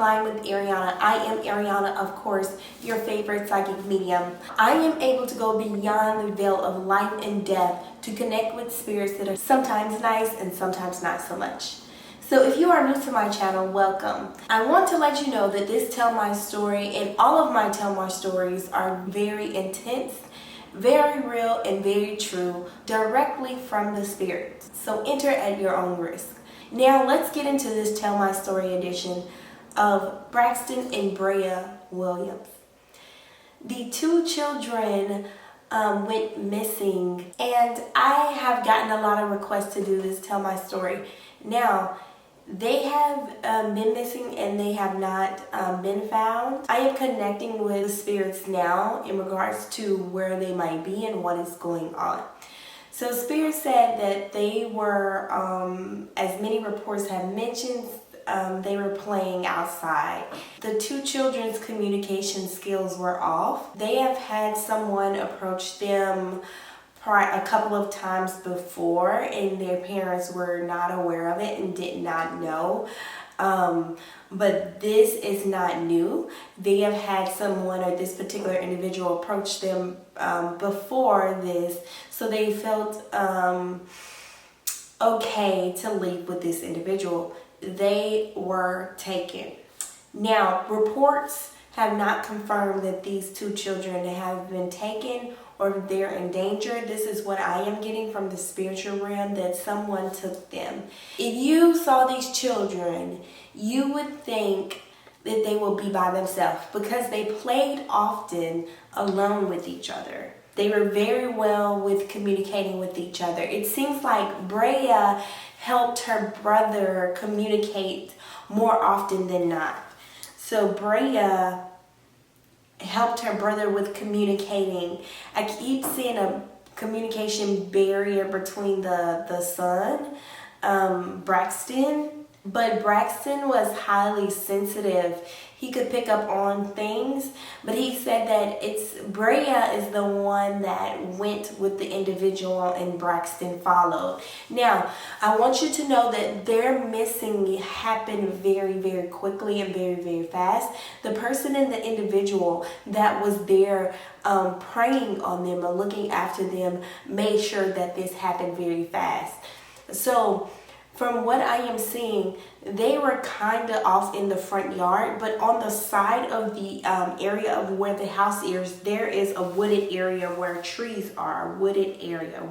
Align with Ariana. I am Ariana, of course, your favorite psychic medium. I am able to go beyond the veil of life and death to connect with spirits that are sometimes nice and sometimes not so much. So if you are new to my channel, welcome. I want to let you know that this Tell My Story and all of my Tell My Stories are very intense, very real, and very true, directly from the spirits. So enter at your own risk. Now let's get into this Tell My Story edition of Braxton and Bri'ya Williams. The two children went missing, and I have gotten a lot of requests to do this Tell My Story. Now, they have been missing and they have not been found. I am connecting with the spirits now in regards to where they might be and what is going on. So Spirit said that they were, as many reports have mentioned, they were playing outside. The two children's communication skills were off. They have had someone approach them a couple of times before, and their parents were not aware of it and did not know. But this is not new. They have had someone, or this particular individual, approach them before this, so they felt okay to leave with this individual. They were taken. Now, reports have not confirmed that these two children have been taken or they're in danger. This is what I am getting from the spiritual realm, that someone took them. If you saw these children, you would think that they will be by themselves because they played often alone with each other. They were very well with communicating with each other. It seems like Bri'ya helped her brother communicate more often than not. So Bri'ya helped her brother with communicating. I keep seeing a communication barrier between the son, Braxton, but Braxton was highly sensitive. He could pick up on things, but he said that Bri'ya is the one that went with the individual and Braxton followed. Now, I want you to know that their missing happened very, very quickly and very, very fast. The person and the individual that was there preying on them or looking after them made sure that this happened very fast. So, from what I am seeing, they were kind of off in the front yard, but on the side of the area of where the house is, there is a wooded area where trees are. Wooded area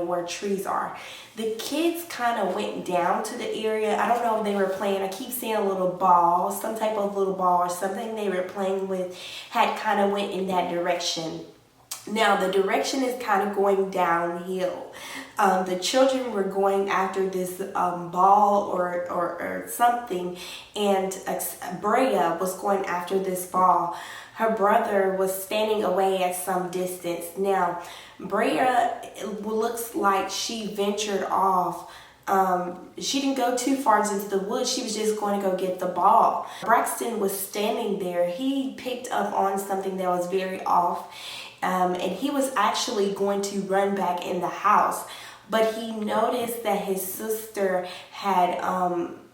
where trees are. The kids kind of went down to the area. I don't know if they were playing. I keep seeing a little ball, some type of little ball or something they were playing with had kind of went in that direction. Now, the direction is kind of going downhill. The children were going after this ball or something, and Bri'ya was going after this ball. Her brother was standing away at some distance. Now, Bri'ya looks like she ventured off. She didn't go too far into the woods. She was just going to go get the ball. Braxton was standing there. He picked up on something that was very off. And he was actually going to run back in the house, but he noticed that his sister had,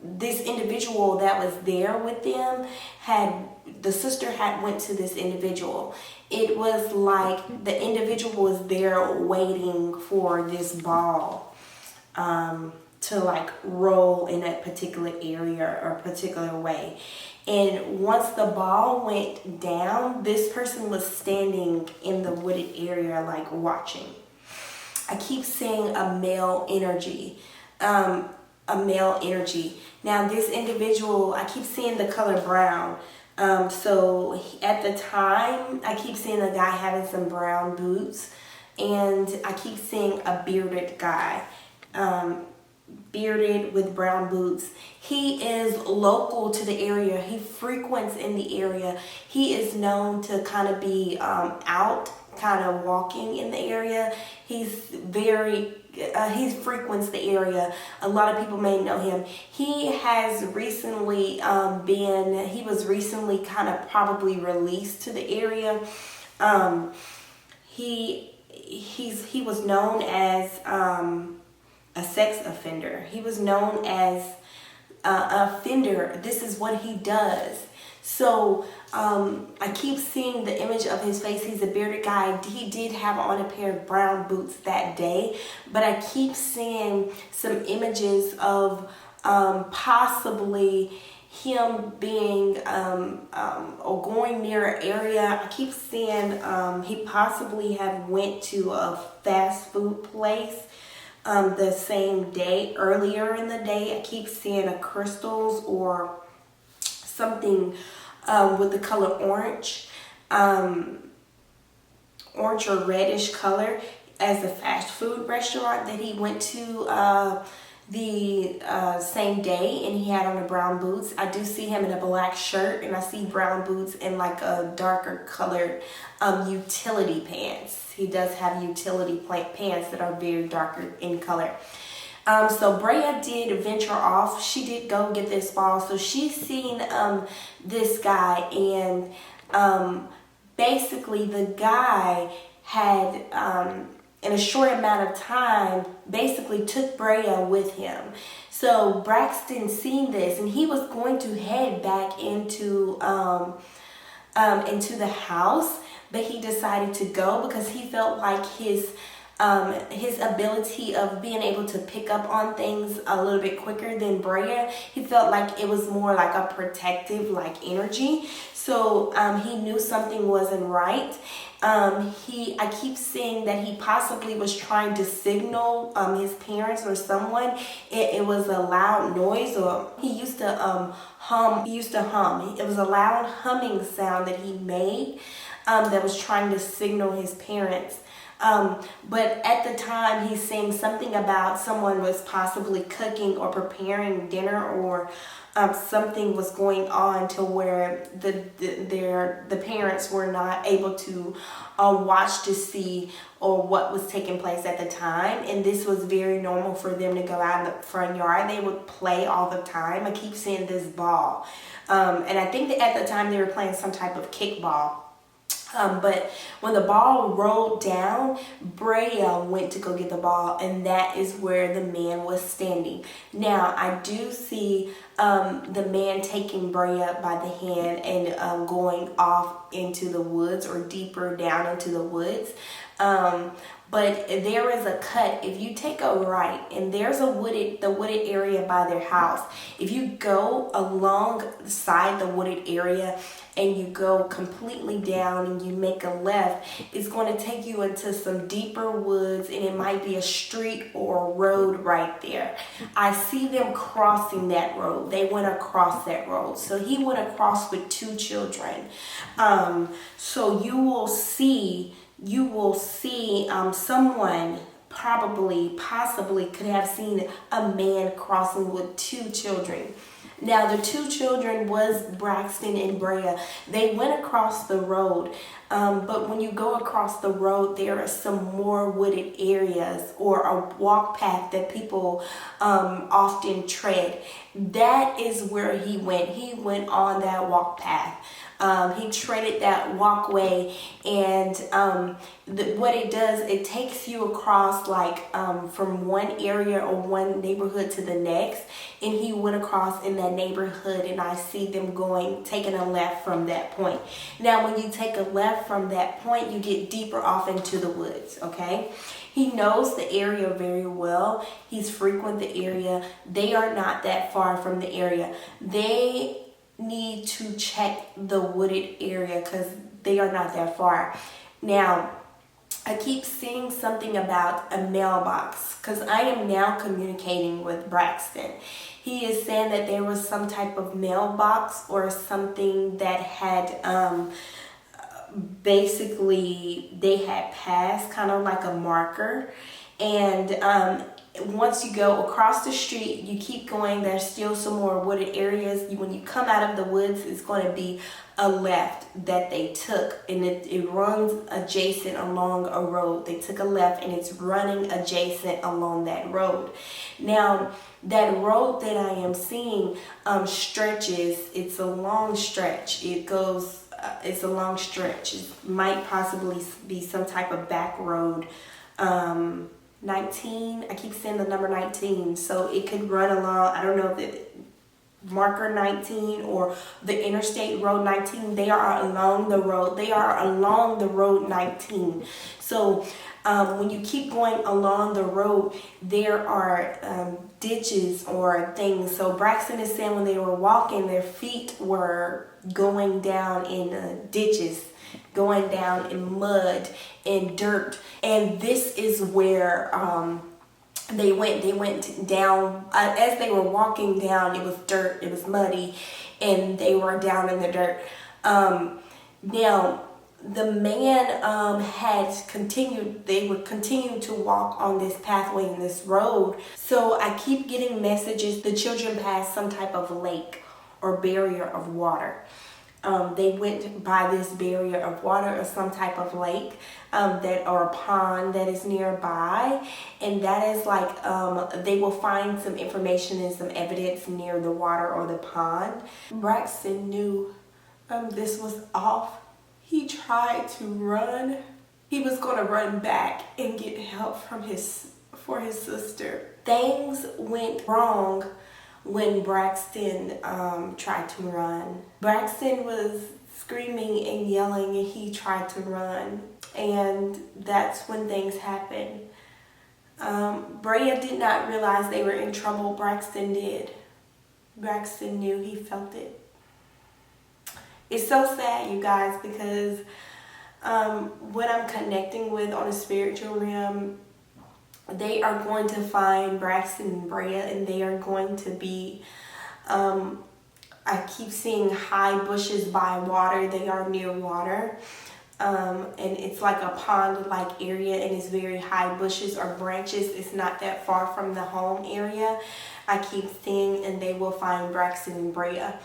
this individual that was there with them, the sister had went to this individual. It was like the individual was there waiting for this ball to like roll in a particular area or particular way. And once the ball went down, this person was standing in the wooded area, like watching. I keep seeing a male energy. Now, this individual, I keep seeing the color brown. So at the time, I keep seeing a guy having some brown boots, and I keep seeing a bearded guy. Bearded with brown boots. He is local to the area. He frequents in the area. He is known to kind of be out, kind of walking in the area. He frequents the area. A lot of people may know him. He has recently he was recently kind of probably released to the area. He was known as a sex offender. He was known as offender. This is what he does. So I keep seeing the image of his face. He's a bearded guy. He did have on a pair of brown boots that day, but I keep seeing some images of possibly him being or going near an area. I keep seeing he possibly have went to a fast food place the same day, earlier in the day. I keep seeing a crystals or something with the color orange, orange or reddish color, as a fast food restaurant that he went to the same day, and he had on the brown boots. I do see him in a black shirt, and I see brown boots and like a darker colored utility pants. He does have utility pants that are very darker in color. So Bri'ya did venture off. She did go get this ball. So she's seen this guy, and basically the guy had in a short amount of time basically took Bri'ya with him. So Braxton seen this, and he was going to head back into the house, but he decided to go because he felt like his ability of being able to pick up on things a little bit quicker than Bri'ya, he felt like it was more like a protective like energy. So he knew something wasn't right. I keep seeing that he possibly was trying to signal his parents or someone. It was a loud noise, or he used to hum. It was a loud humming sound that he made that was trying to signal his parents. But at the time, he's saying something about someone was possibly cooking or preparing dinner, or something was going on to where the parents were not able to watch to see or what was taking place at the time. And this was very normal for them to go out in the front yard. They would play all the time. I keep seeing this ball, and I think that at the time they were playing some type of kickball. But when the ball rolled down, Bri'ya went to go get the ball, and that is where the man was standing. Now, I do see the man taking Bri'ya by the hand and going off into the woods, or deeper down into the woods. But there is a cut. If you take a right, and there's the wooded area by their house. If you go alongside the wooded area and you go completely down and you make a left, it's going to take you into some deeper woods, and it might be a street or a road right there. I see them crossing that road. They went across that road. So he went across with 2 children. So you will see someone possibly could have seen a man crossing with 2 children. Now, the 2 children was Braxton and Bri'ya. They went across the road, but when you go across the road, there are some more wooded areas or a walk path that people often tread. That is where he went. He went on that walk path. He treaded that walkway, and what it does, it takes you across like from one area or one neighborhood to the next, and he went across in that neighborhood, and I see them taking a left from that point. Now, when you take a left from that point, you get deeper off into the woods, okay? He knows the area very well. He's frequent the area. They are not that far from the area. They need to check the wooded area because they are not that far. Now, I keep seeing something about a mailbox because I am now communicating with Braxton. He is saying that there was some type of mailbox or something that had basically they had passed, kind of like a marker, and once you go across the street, you keep going, there's still some more wooded areas. When you come out of the woods, it's going to be a left that they took, and it runs adjacent along a road. They took a left, and it's running adjacent along that road. Now, that road that I am seeing stretches. It's a long stretch. It's a long stretch. It might possibly be some type of back road. 19, I keep saying the number 19, so it could run along. I don't know if marker 19 or the interstate road 19. They are along the road. They are along the road 19. So when you keep going along the road, there are ditches or things. So Braxton is saying when they were walking, their feet were going down in ditches, going down in mud and dirt. And this is where they went down. As they were walking down, it was dirt, it was muddy, and they were down in the dirt. Now the man had continued, they would continue to walk on this pathway in this road. So I keep getting messages the children passed some type of lake or barrier of water. They went by this barrier of water or some type of lake or a pond that is nearby, and that is like they will find some information and some evidence near the water or the pond. Braxton knew this was off. He tried to run. He was going to run back and get help for his sister. Things went wrong when Braxton tried to run. Braxton was screaming and yelling, and he tried to run, and that's when things happened. Bri'ya did not realize they were in trouble. Braxton did. Braxton knew, he felt it. It's so sad, you guys, because what I'm connecting with on a spiritual realm, they are going to find Braxton and Bri'ya, and they are going to be, I keep seeing high bushes by water. They are near water. And it's like a pond-like area, and it's very high bushes or branches. It's not that far from the home area. I keep seeing, and they will find Braxton and Bri'ya.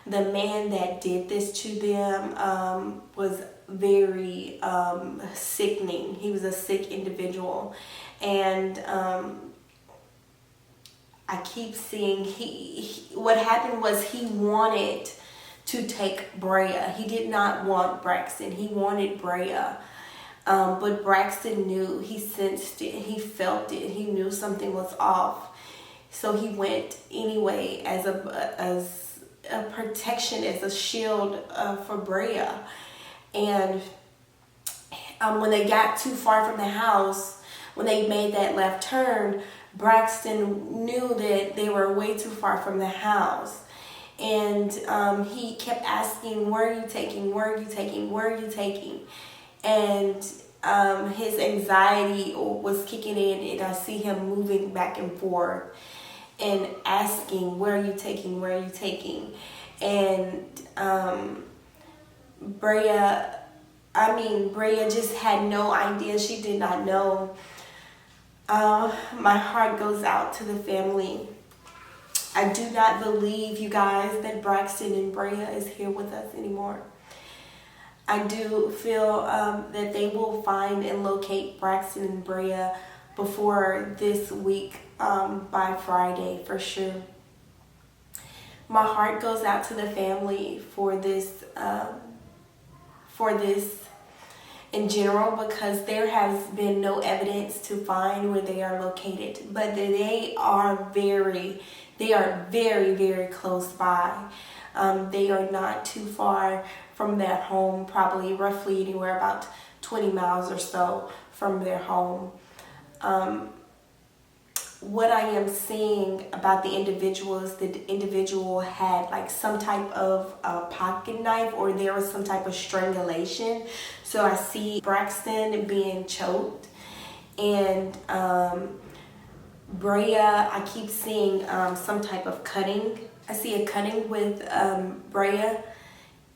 The man that did this to them was very sickening. He was a sick individual. And I keep seeing what happened was he wanted to take Bri'ya. He did not want Braxton. He wanted Bri'ya. But Braxton knew, he sensed it, he felt it, he knew something was off. So he went anyway as a protection, as a shield for Bri'ya. And when they got too far from the house, when they made that left turn, Braxton knew that they were way too far from the house. And he kept asking, where are you taking? Where are you taking? Where are you taking? And his anxiety was kicking in, and I see him moving back and forth and asking, where are you taking? Where are you taking? And Bri'ya just had no idea. She did not know. My heart goes out to the family. I do not believe, you guys, that Braxton and Bri'ya is here with us anymore. I do feel that they will find and locate Braxton and Bri'ya before this week, by Friday for sure. My heart goes out to the family for this in general, because there has been no evidence to find where they are located, but they are very, very close by. They are not too far from their home, probably roughly anywhere about 20 miles or so from their home. What I am seeing about the individual is that the individual had like some type of pocket knife, or there was some type of strangulation. So I see Braxton being choked, and Bri'ya, I keep seeing some type of cutting. I see a cutting with Bri'ya,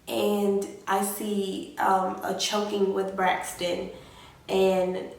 and I see a choking with Braxton, and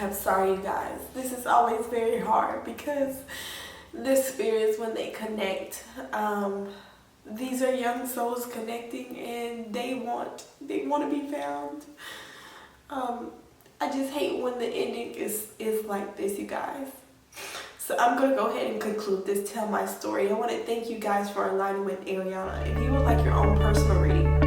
I'm sorry, you guys. This is always very hard because the spirits, when they connect, these are young souls connecting, and they want to be found. I just hate when the ending is like this, you guys. So I'm going to go ahead and conclude this Tell My Story. I want to thank you guys for aligning with Ariana. If you would like your own personal reading,